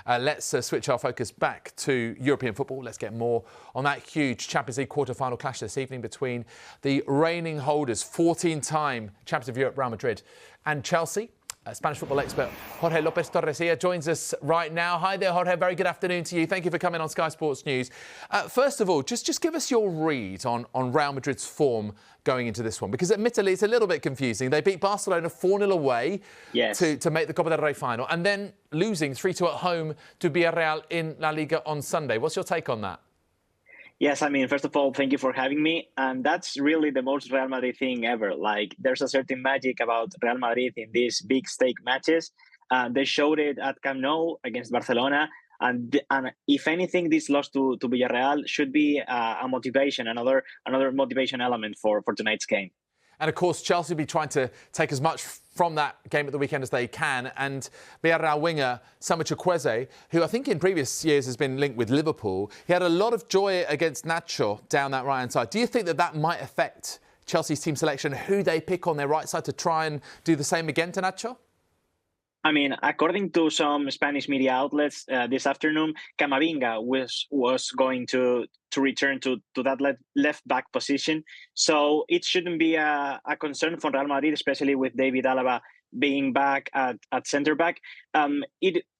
Let's switch our focus back to European football. Let's get more on that huge Champions League quarter-final clash this evening between the reigning holders, 14-time champions of Europe, Real Madrid, and Chelsea. Spanish football expert Jorge Lopez-Torrecilla joins us right now. Hi there, Jorge. Very good afternoon to you. Thank you for coming on Sky Sports News. First of all, just give us your read on Real Madrid's form going into this one, because admittedly it's a little bit confusing. They beat Barcelona 4-0 away to make the Copa del Rey final, and then losing 3-2 at home to Villarreal in La Liga on Sunday. What's your take on that? Yes, I mean, first of all, thank you for having me. And that's really the most Real Madrid thing ever. Like, there's a certain magic about Real Madrid in these big stake matches. They showed it at Camp Nou against Barcelona. And if anything, this loss to Villarreal should be a motivation, another motivation element for tonight's game. And, of course, Chelsea will be trying to take as much from that game at the weekend as they can. And Villarreal winger Samu Chukwueze, who I think in previous years has been linked with Liverpool, he had a lot of joy against Nacho down that right-hand side. Do you think that might affect Chelsea's team selection, who they pick on their right side to try and do the same again to Nacho? I mean, according to some Spanish media outlets this afternoon, Camavinga was going to return to that left back position. So it shouldn't be a concern for Real Madrid, especially with David Alaba being back at centre back. Samu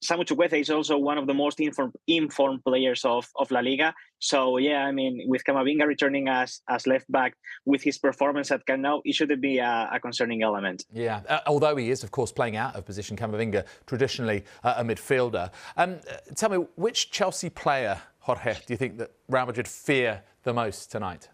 Chukwueze is also one of the most informed players of La Liga. So yeah, I mean, with Camavinga returning as left back with his performance at Camp Nou, it shouldn't be a concerning element. Yeah, although he is, of course, playing out of position, Camavinga, traditionally a midfielder. Tell me, which Chelsea player, Jorge, do you think that Real Madrid fear the most tonight?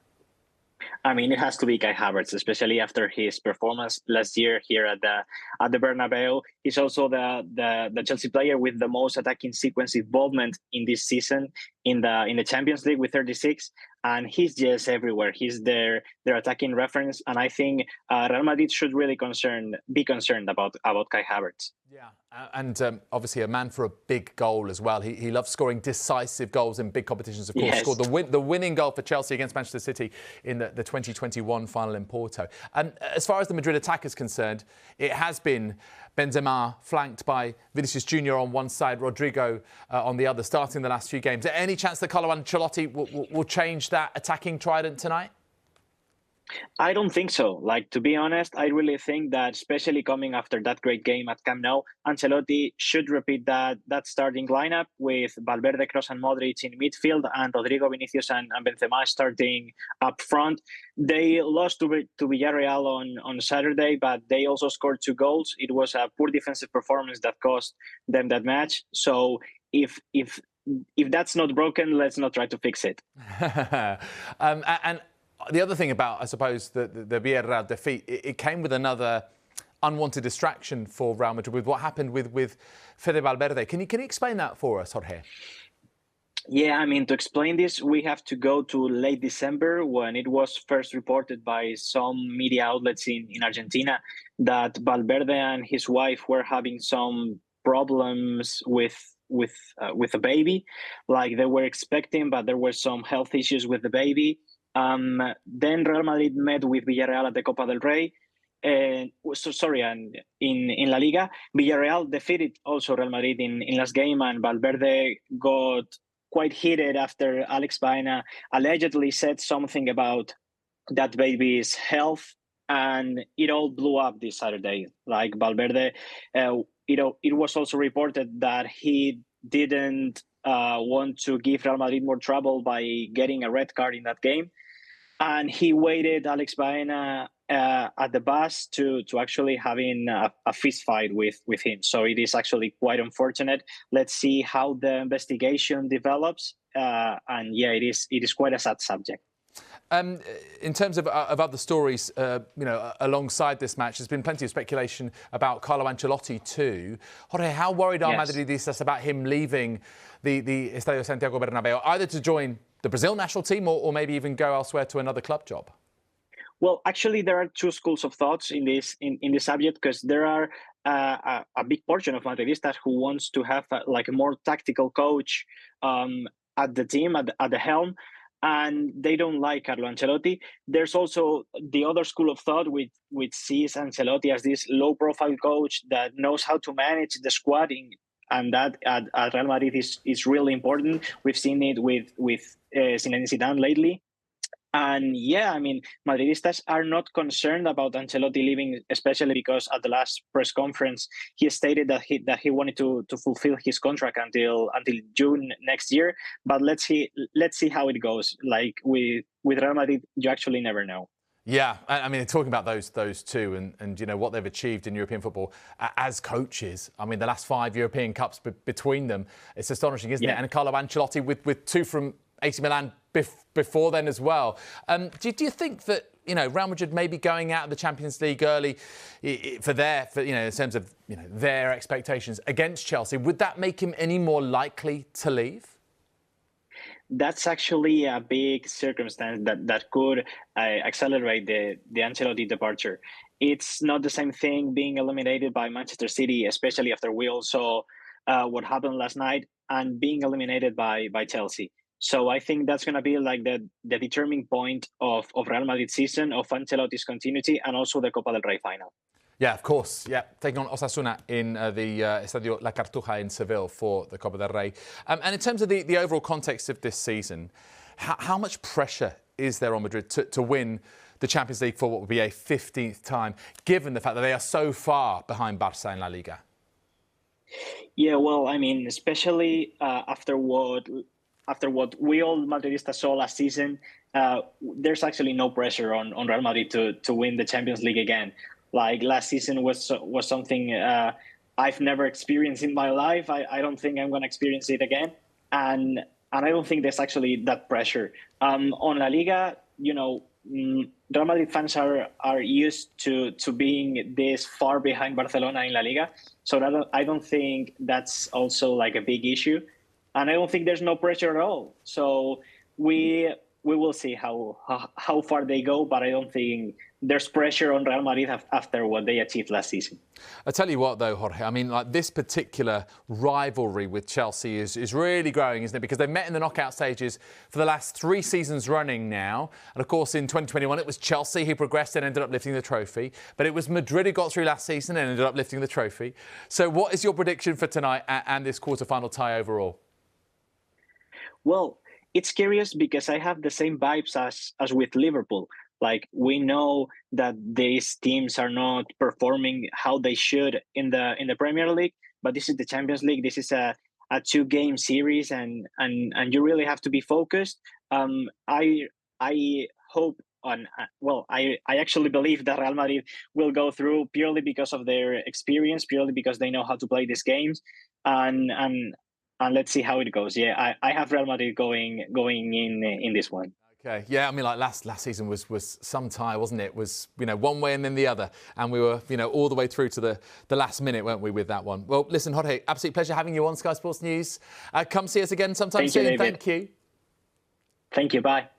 I mean, it has to be Kai Havertz, especially after his performance last year here at the Bernabeu. He's also the Chelsea player with the most attacking sequence involvement in this season in the Champions League with 36, and he's just everywhere. He's their attacking reference, and I think Real Madrid should really be concerned about Kai Havertz. Yeah, and obviously a man for a big goal as well. He loves scoring decisive goals in big competitions, of course. Yes. Scored the winning goal for Chelsea against Manchester City in the 2021 final in Porto. And as far as the Madrid attack is concerned, it has been Benzema flanked by Vinicius Junior on one side, Rodrigo on the other, starting the last few games. Any chance that Carlo Ancelotti will change that attacking trident tonight? I don't think so. Like, to be honest, I really think that, especially coming after that great game at Camp Nou, Ancelotti should repeat that starting lineup with Valverde, Kroos and Modric in midfield and Rodrigo, Vinicius and Benzema starting up front. They lost to Villarreal on Saturday, but they also scored 2 goals. It was a poor defensive performance that cost them that match. So if that's not broken, let's not try to fix it. And the other thing about, I suppose, the Villarreal defeat, it came with another unwanted distraction for Real Madrid with what happened with Fede Valverde. Can you explain that for us, Jorge? Yeah, I mean, to explain this, we have to go to late December when it was first reported by some media outlets in Argentina that Valverde and his wife were having some problems with a baby. Like, they were expecting, but there were some health issues with the baby. Then Real Madrid met with Villarreal at the Copa del Rey. And in La Liga, Villarreal defeated also Real Madrid in last game, and Valverde got quite heated after Alex Baena allegedly said something about that baby's health, and it all blew up this Saturday. Like, Valverde, it was also reported that he didn't want to give Real Madrid more trouble by getting a red card in that game. And he waited Alex Baena at the bus to actually having a fist fight with him. So it is actually quite unfortunate. Let's see how the investigation develops. And yeah, it is quite a sad subject. In terms of other stories, alongside this match, there's been plenty of speculation about Carlo Ancelotti too. Jorge, how worried are Madridistas about him leaving the Estadio Santiago Bernabeu, either to join the Brazil national team or maybe even go elsewhere to another club job? Well, actually, there are 2 schools of thoughts in this subject, because there are a big portion of Madridistas who wants to have a more tactical coach at the team, at the helm, and they don't like Carlo Ancelotti. There's also the other school of thought which sees Ancelotti as this low-profile coach that knows how to manage the squad and that at Real Madrid is really important. We've seen it with Zinedine Zidane lately. And yeah, I mean, Madridistas are not concerned about Ancelotti leaving, especially because at the last press conference he stated that he wanted to fulfill his contract until June next year. But let's see how it goes. Like with Real Madrid, you actually never know. Yeah, I mean, talking about those two and you know what they've achieved in European football as coaches. I mean, the last 5 European Cups between them, it's astonishing, isn't it? And Carlo Ancelotti with 2 from AC Milan before then as well. Do you think that, you know, Real Madrid may be going out of the Champions League early for you know, in terms of, you know, their expectations against Chelsea? Would that make him any more likely to leave? That's actually a big circumstance that could accelerate the Ancelotti departure. It's not the same thing being eliminated by Manchester City, especially after we all saw what happened last night, and being eliminated by Chelsea. So I think that's going to be like the determining point of Real Madrid's season, of Ancelotti's continuity, and also the Copa del Rey final. Yeah, of course. Yeah, taking on Osasuna in the Estadio La Cartuja in Seville for the Copa del Rey. And in terms of the overall context of this season, how much pressure is there on Madrid to win the Champions League for what would be a 15th time, given the fact that they are so far behind Barça in La Liga? Yeah, well, I mean, especially after what we all Madridistas saw last season, there's actually no pressure on Real Madrid to win the Champions League again. Like last season was something I've never experienced in my life. I don't think I'm going to experience it again, and I don't think there's actually that pressure. On La Liga, you know, Real Madrid fans are used to being this far behind Barcelona in La Liga, so I don't think that's also like a big issue. And I don't think there's no pressure at all. So we will see how far they go, but I don't think there's pressure on Real Madrid after what they achieved last season. I tell you what, though, Jorge, I mean, like this particular rivalry with Chelsea is really growing, isn't it? Because they've met in the knockout stages for the last 3 seasons running now. And of course, in 2021, it was Chelsea who progressed and ended up lifting the trophy. But it was Madrid who got through last season and ended up lifting the trophy. So what is your prediction for tonight and this quarter-final tie overall? Well, it's curious because I have the same vibes as with Liverpool. Like, we know that these teams are not performing how they should in the Premier League, but this is the Champions League. This is a 2-game series, and you really have to be focused. I hope I actually believe that Real Madrid will go through purely because of their experience, purely because they know how to play these games, and let's see how it goes. Yeah, I have Real Madrid going in this one. Okay, yeah, I mean, like last season was some tie, wasn't it? It was, you know, one way and then the other, and we were, you know, all the way through to the last minute, weren't we, with that one? Well, listen, Jorge, absolute pleasure having you on Sky Sports News. Come see us again sometime soon. Thank you. Thank you. Bye.